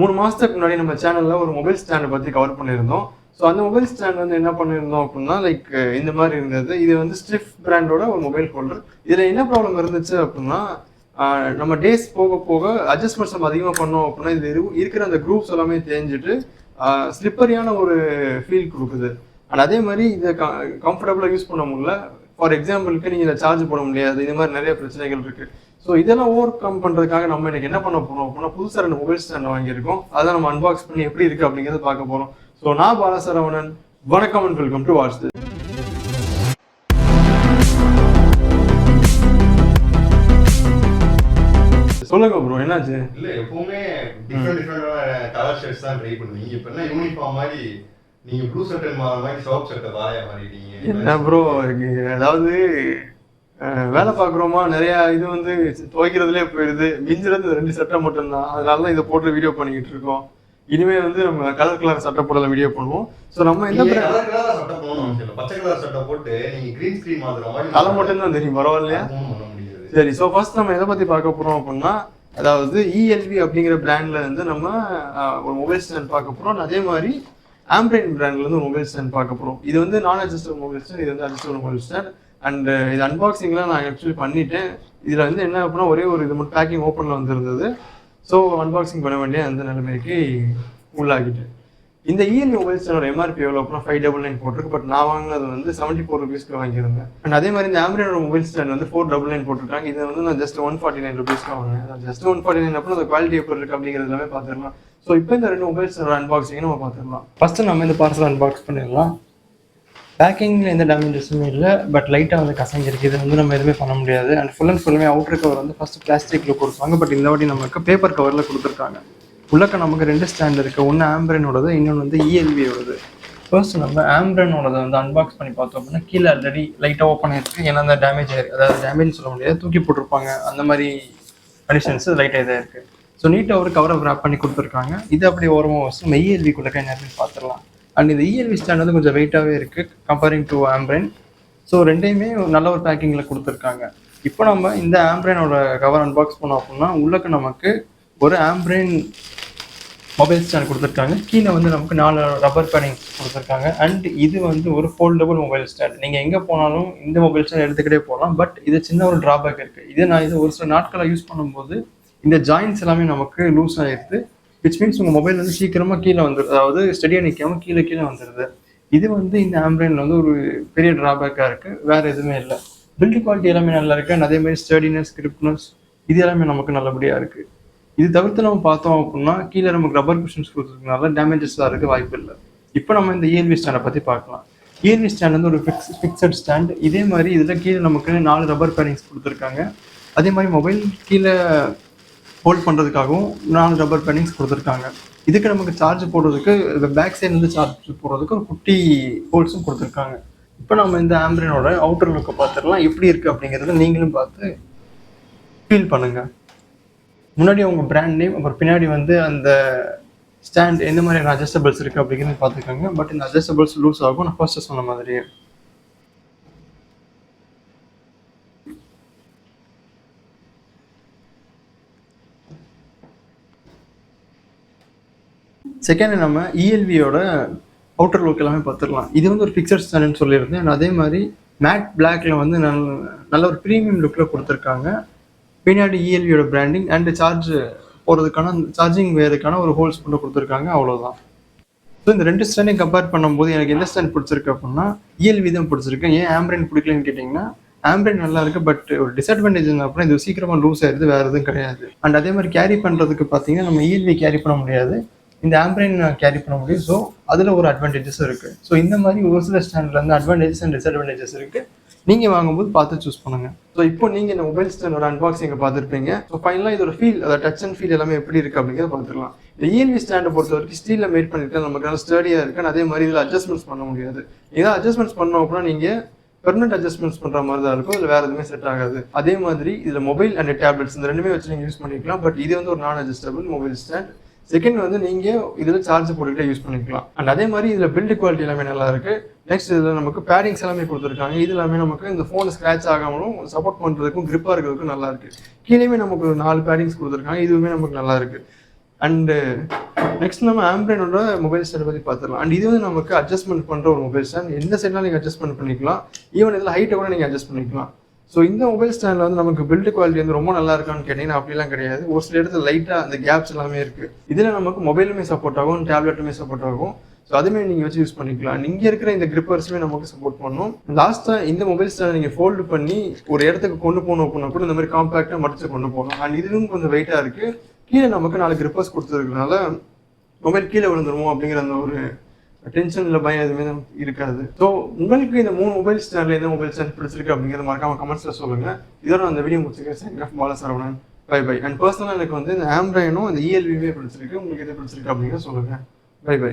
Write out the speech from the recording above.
3 மாசத்துக்கு முன்னாடி நம்ம சேனல்ல ஒரு மொபைல் ஸ்டாண்டை பத்தி கவர் பண்ணியிருந்தோம். ஸோ அந்த மொபைல் ஸ்டாண்ட் வந்து என்ன பண்ணியிருந்தோம் அப்படின்னா லைக் இந்த மாதிரி இருந்தது. இது வந்து ஸ்டிஃப் பிராண்டோட ஒரு மொபைல் ஹோல்டர். இதில் என்ன ப்ராப்ளம் இருந்துச்சு அப்படின்னா நம்ம டேஸ் போக போக அட்ஜஸ்ட்மெண்ட்ஸ் நம்ம அதிகமாக பண்ணோம் அப்படின்னா இது இருக்கிற அந்த குரூப்ஸ் எல்லாமே தேஞ்சிட்டு ஸ்லிப்பரியான ஒரு ஃபீல் கொடுக்குது. அண்ட் அதே மாதிரி இதை கம்ஃபர்டபுளாக யூஸ் பண்ண முடியல. ஃபார் எக்ஸாம்பிளுக்கு நீங்கள் இதை சார்ஜ் போட முடியாது. இது மாதிரி நிறைய பிரச்சனைகள் இருக்குது. ஸோ இதெல்லாம் ஓவர் கம் பண்ணுறதுக்காக நம்ம இன்னைக்கு என்ன பண்ண போகிறோம் அப்படின்னா புதுசாக 2 மொபைல் ஸ்டாண்ட் வாங்கியிருக்கோம். அதை நம்ம அன்பாக்ஸ் பண்ணி எப்படி இருக்குது அப்படிங்கிறத பார்க்க போகிறோம். ஸோ நான் பாலா சரவணன். வணக்கம் and welcome to watch this. சொல்லுங்க ப்ரோ, என்னாச்சு? இல்ல எப்பவுமே டிஃபரெண்டான கலர் ஷர்ட்ஸ் தான் ட்ரை பண்ணுவீங்க. இப்போ என்ன யூனிஃபார்ம் மாதிரி நீங்க ப்ளூ ஷர்ட் மாதிரி சோப் ஷர்ட் வாயா மாறிட்டீங்க. என்ன ப்ரோ, அதாவது வேலை பார்க்குறோமா, நிறைய இது வந்து துவைக்கிறதுலேயே போயிடுது. மிஞ்சுறது 2 சட்டை மட்டும்தான். அதனால தான் இதை போட்டு வீடியோ பண்ணிக்கிட்டு இருக்கோம். இனிமே வந்து நம்ம கலர் சட்டை போடல வீடியோ பண்ணுவோம். ஸோ நம்ம என்ன கலர் சட்டை போடணும், பச்சை கலர் சட்டை போட்டு நீங்க கிரீன் ஸ்கிரீன் மாதிரி அதை மட்டும் தான் தெரியும், பரவாயில்லையா? சரி, ஸோ ஃபர்ஸ்ட் நம்ம எதை பற்றி பார்க்க போகிறோம் அப்படின்னா, அதாவது இஎல்வி அப்படிங்கிற பிராண்ட்ல இருந்து நம்ம ஒரு மொபைல் ஸ்டாண்ட் பார்க்க போகிறோம். அதே மாதிரி ஆம்பிரைன் பிராண்ட்ல இருந்து ஒரு மொபைல் ஸ்டாண்ட் பார்க்க போகிறோம். இது வந்து நான் அட்ஜஸ்டபிள் மொபைல் ஸ்டாண்ட், இது வந்து அட்ஜஸ்டபிள் மொபைல் ஸ்டாண்ட். அண்ட் இது அன்பாக்சிங்லாம் நான் ஆக்சுவலி பண்ணிட்டேன். இதில் வந்து என்ன அப்படின்னா ஒரே ஒரு இது மட்டும் பேக்கிங் ஓப்பனில் வந்துருந்தது. ஸோ அன்பாக்சிங் பண்ண வேண்டிய அந்த நிலைமைக்கு உள்ளாகிட்டேன். இந்த இஎல்வி மொபைல் ஸ்டாண்டோட எம்ஆர்பி எவ்வளோ அப்படின்னா 599 போட்டிருக்கு. பட் நான் வாங்கினது வந்து 74 rupeesக்கு வாங்கியிருந்தேன். அண்ட் அதே மாதிரி இந்த ஆம்பிரைனோட மொபைல் ஸ்டாண்ட் வந்து 499 போட்டிருக்காங்க. இதை வந்து நான் ஜஸ்ட் 149 rupeesக்கு வாங்கினேன். ஜஸ்ட் 149 அப்படின்னா அந்த குவாலிட்டி எப்படி இருக்குது அப்படிங்கிறது எல்லாமே பார்த்துடலாம். ஸோ இப்போ இந்த 2 மொபைல் ஸ்டாண்டோட அன்பாக்சிங்கை நம்ம பார்த்துடலாம். ஃபர்ஸ்ட் நம்ம இந்த பார்சல் அன்பாக்ஸ் பண்ணிடலாம். பேக்கிங்கில் எந்த டேமேஜஸுமே இல்லை, பட் லைட்டாக வந்து கசங்கிருக்கு. இது வந்து நம்ம எதுவுமே பண்ண முடியாது. அண்ட் ஃபுல்லுமே அவுட்டர் கவர் வந்து ஃபஸ்ட்டு பிளாஸ்டிக்கில் கொடுப்பாங்க. பட் இந்த வாட்டி நமக்கு பேப்பர் கவரில் கொடுத்துருக்காங்க. உள்ளக்க நமக்கு 2 ஸ்டாண்ட் இருக்குது. ஒன்று ஆம்பிரைனோடது, இன்னொன்று வந்து இஎல்வியோடது. ஃபர்ஸ்ட் நம்ம ஆம்பிரைனோடதை வந்து அன்பாக்ஸ் பண்ணி பார்த்தோம் அப்படின்னா கீழே ஆல்ரெடி லைட்டாக ஓப்பன் ஆயிருக்கு. ஏன்னா அந்த டேமேஜ் ஆயிருக்கு, அதாவது டேமேஜ் சொல்ல முடியாது, தூக்கி போட்டிருப்பாங்க, அந்த மாதிரி கண்டிஷன்ஸ் லைட்டாக இதாக இருக்குது. ஸோ நீட்டாக ஒரு கவரை ரேப் பண்ணி கொடுத்துருக்காங்க. இது அப்படி ஓரமாக வச்சு நம்ம இஎல்விக்குள்ளக்க என்ன பார்த்துடலாம். அண்ட் இந்த இஎல்வி ஸ்டாண்ட் வந்து கொஞ்சம் வெயிட்டாகவே இருக்குது கம்பேரிங் டு ஆம்பிரைன். ஸோ ரெண்டையுமே நல்ல ஒரு பேக்கிங்கில் கொடுத்துருக்காங்க. இப்போ நம்ம இந்த ஆம்பிரைனோட கவர் அன்பாக்ஸ் பண்ணோம் அப்படின்னா உள்ளக்க நமக்கு ஒரு ஆம்பிரைன் மொபைல் ஸ்டாண்ட் கொடுத்துருக்காங்க. கீழே வந்து நமக்கு 4 ரப்பர் பேடிங்ஸ் கொடுத்துருக்காங்க. அண்ட் இது வந்து ஒரு ஃபோல்டபுள் மொபைல் ஸ்டாண்ட். நீங்கள் எங்கே போனாலும் இந்த மொபைல் ஸ்டாண்ட் எடுத்துக்கிட்டே போகலாம். பட் இது சின்ன ஒரு ட்ராபேக் இருக்குது. இது ஒரு சில நாட்களை யூஸ் பண்ணும்போது இந்த ஜாயின்ஸ் எல்லாமே நமக்கு லூஸ் ஆகிடுது. விச் மீன்ஸ் உங்கள் மொபைல் வந்து சீக்கிரமாக கீழே வந்துடுது, அதாவது ஸ்டடியாக நிற்காமல் கீழே வந்துடுது. இது வந்து இந்த ஆம்பிரைனில் வந்து ஒரு பெரிய ட்ராபேக்காக இருக்குது, வேறு எதுவுமே இல்லை. பில்ட் குவாலிட்டி எல்லாமே நல்லா இருக்குது. அண்ட் அதே மாதிரி ஸ்டடினஸ், கிரிப்னஸ் இது எல்லாமே நமக்கு நல்லபடியாக இருக்குது. இது தவிர்த்து நம்ம பார்த்தோம் அப்படின்னா கீழே நமக்கு ரப்பர் குஷன்ஸ் கொடுத்துருக்கனால டேமேஜஸ் இருக்க வாய்ப்பு இல்லை. இப்போ நம்ம இந்த இஎல்வி ஸ்டாண்டை பற்றி பார்க்கலாம். இஎல்வி ஸ்டாண்ட் வந்து ஒரு ஃபிக்ஸட் ஸ்டாண்ட். இதே மாதிரி இதில் கீழே நமக்கு 4 ரப்பர் பேடிங்ஸ் கொடுத்துருக்காங்க. அதே மாதிரி மொபைல் கீழே ஹோல்ட் பண்ணுறதுக்காகவும் 4 ரப்பர் பேடிங்ஸ் கொடுத்துருக்காங்க. இதுக்கு நமக்கு சார்ஜ் போடுறதுக்கு பேக் சைடு வந்து சார்ஜ் போடுறதுக்கு ஒரு குட்டி ஹோல்ஸும் கொடுத்துருக்காங்க. இப்போ நம்ம இந்த ஆம்பிரைனோட அவுட்டர் லுக்கை பார்த்துடலாம். எப்படி இருக்குது அப்படிங்கிறத நீங்களும் பார்த்து ஃபீல் பண்ணுங்கள். முன்னாடி அவங்க பிராண்ட் நேம், அப்புறம் பின்னாடி வந்து அந்த ஸ்டாண்ட் எந்த மாதிரியான அட்ஜஸ்டபிள்ஸ் இருக்குது அப்படிங்கிறது பார்த்துக்கோங்க. பட் இந்த அட்ஜஸ்டபிள்ஸ் லூஸ் ஆகும், நான் ஃபர்ஸ்ட் சொன்ன மாதிரியே. செகண்ட் நம்ம இஎல்வியோட அவுட்டர் லுக் எல்லாமே பார்த்துடலாம். இது வந்து ஒரு ஃபிக்ஸட் ஸ்டாண்டுன்னு சொல்லியிருந்தேன். அதே மாதிரி மேட் பிளாக்ல வந்து நல்ல ஒரு ப்ரீமியம் லுக்கில் கொடுத்துருக்காங்க. பின்னாடி இஎல்வியோட பிராண்டிங் அண்ட் சார்ஜ் போகிறதுக்கான சார்ஜிங் வேறுக்கான ஒரு ஹோல்ஸ் மட்டும் கொடுத்துருக்காங்க, அவ்வளோதான். ஸோ இந்த 2 ஸ்டாண்டையும் கம்பேர் பண்ணும்போது எனக்கு எந்த ஸ்டாண்ட் பிடிச்சிருக்கு அப்படின்னா இஎல்வி தான் பிடிச்சிருக்கு. ஏன் ஆம்பிரைன் பிடிக்கலன்னு கேட்டிங்கன்னா ஆம்பிரைன் நல்லா இருக்குது, பட் ஒரு டிஸ்அட்வான்டேஜ் என்ன அப்படின்னா இது சீக்கிரமாக லூஸ் ஆயிடுது, வேறு எதுவும் கிடையாது. அண்ட் அதே மாதிரி கேரி பண்ணுறதுக்கு பார்த்தீங்கன்னா நம்ம இஎல்வி கேரி பண்ண முடியாது, இந்த ஆம்பிரைன் கேரி பண்ண முடியும். ஸோ அதில் ஒரு அட்வான்டேஜஸ் இருக்குது. ஸோ இந்த மாதிரி ஒரு சில ஸ்டாண்டில் வந்து அட்வான்டேஜஸ் அண்ட் டிஸ்அட்வான்டேஜஸ் இருக்குது. நீங்கள் வாங்கும்போது பார்த்து சூஸ் பண்ணுங்கள். ஸோ இப்போ நீங்கள் இந்த மொபைல் ஸ்டாண்டோட அன்பாக்சிங்கை பார்த்துருப்பீங்க. ஸோ ஃபைனலாக இதோட ஃபீல், அதை டச் அண்ட் ஃபீல் எல்லாமே எப்படி இருக்குது அப்படிங்கிறத பார்த்துக்கலாம். இந்த இஎல்வி ஸ்டாண்டை பொறுத்த வரைக்கும் ஸ்டீலில் மேட் பண்ணிட்டு நமக்கு நல்லா ஸ்டடியாக இருக்குது. அதே மாதிரி இதில் அட்ஜஸ்ட்மெண்ட்ஸ் பண்ண முடியாது. ஏதாவது அட்ஜஸ்ட்மெண்ட்ஸ் பண்ணோம் அப்படின்னா நீங்கள் பெர்மனெண்ட் அட்ஜஸ்ட்மெண்ட்ஸ் பண்ணுற மாதிரி தான் இருக்கும், இல்லை வேறு எதுவுமே செட் ஆகாது. அதே மாதிரி இதில் மொபைல் அண்ட் டேப்லெட்ஸ் இந்த ரெண்டுமே வச்சு நீங்கள் யூஸ் பண்ணிக்கலாம். பட் இது வந்து ஒரு நான் அட்ஜஸ்டபிள் மொபைல் ஸ்டாண்ட். செகண்ட் வந்து நீங்கள் இதில் சார்ஜ் போட்டுக்கிட்டே யூஸ் பண்ணிக்கலாம். அண்ட் அதே மாதிரி இதில் பில்ட் குவாலிட்டி எல்லாமே நல்லா இருக்குது. நெக்ஸ்ட் இதில் நமக்கு பேடிங்ஸ் எல்லாமே கொடுத்துருக்காங்க. இது எல்லாமே நமக்கு இந்த ஃபோன் ஸ்க்ராட்ச் ஆகாமலும் சப்போர்ட் பண்ணுறதுக்கும் கிரிப்பாக இருக்கிறதுக்கும் நல்லா இருக்குது. கீழேயுமே நமக்கு 4 பேடிங்ஸ் கொடுத்துருக்காங்க. இதுவுமே நமக்கு நல்லா இருக்குது. அண்டு நெக்ஸ்ட் நம்ம ஆம்ப்ரைனோட மொபைல் ஸ்டாண்ட் பற்றி பார்த்துக்கலாம். அண்ட் இது வந்து நமக்கு அட்ஜஸ்ட்மெண்ட் பண்ணுற ஒரு மொபைல் ஸ்டாண்ட். எந்த சைட்லாம் நீங்கள் அட்ஜஸ்ட்மெண்ட் பண்ணிக்கலாம், ஈவன் இதில் ஹைட்டை கூட நீங்கள் அட்ஜஸ்ட் பண்ணிக்கலாம். ஸோ இந்த மொபைல் ஸ்டாண்டில் வந்து நமக்கு பில்டு குவாலிட்டி வந்து ரொம்ப நல்லா இருக்கான்னு கேட்டிங்கன்னா அப்படிலாம் கிடையாது. ஒரு சில இடத்துல லைட்டாக அந்த கேப்ஸ் எல்லாமே இருக்குது. இதில் நமக்கு மொபைலுமே சப்போர்ட் ஆகும், டேப்லெட்டுமே சப்போர்ட் ஆகும். ஸோ அதுமே நீங்கள் வச்சு யூஸ் பண்ணிக்கலாம். நீங்கள் இருக்கிற இந்த கிரிப்பர்ஸுமே நமக்கு சப்போர்ட் பண்ணும். லாஸ்ட்டாக இந்த மொபைல் ஸ்டாண்டை நீங்கள் ஃபோல்டு பண்ணி ஒரு இடத்துக்கு கொண்டு போகணும் அப்படின்னா கூட இந்த மாதிரி காம்பேக்டாக மடிச்சு கொண்டு போகலாம். அண்ட் இதுவும் கொஞ்சம் வெயிட்டாக இருக்குது. கீழே நமக்கு 4 கிரிப்பர்ஸ் கொடுத்துருக்கனால மொபைல் கீழே விழுந்துருவோம் அப்படிங்கிற அந்த ஒரு டென்ஷன் இல்லை, பயம் எதுவுமே இருக்காது. ஸோ உங்களுக்கு இந்த 3 மொபைல் ஸ்டாண்டில் எந்த மொபைல் ஸ்டாண்ட் பிடிச்சிருக்கு அப்படிங்கிறத மறக்காம கமெண்ட்ஸில் சொல்லுங்கள். இதோட அந்த வீடியோ முடிச்சுக்கிறேன். Bala Saravanan. Bye bye. And பர்சனலாக எனக்கு வந்து இந்த ஆம்ப்ரைனும் இந்த இஎல்வியுமே பிடிச்சிருக்கு. உங்களுக்கு எது பிடிச்சிருக்கு அப்படிங்கிறத சொல்லுங்கள். Bye by.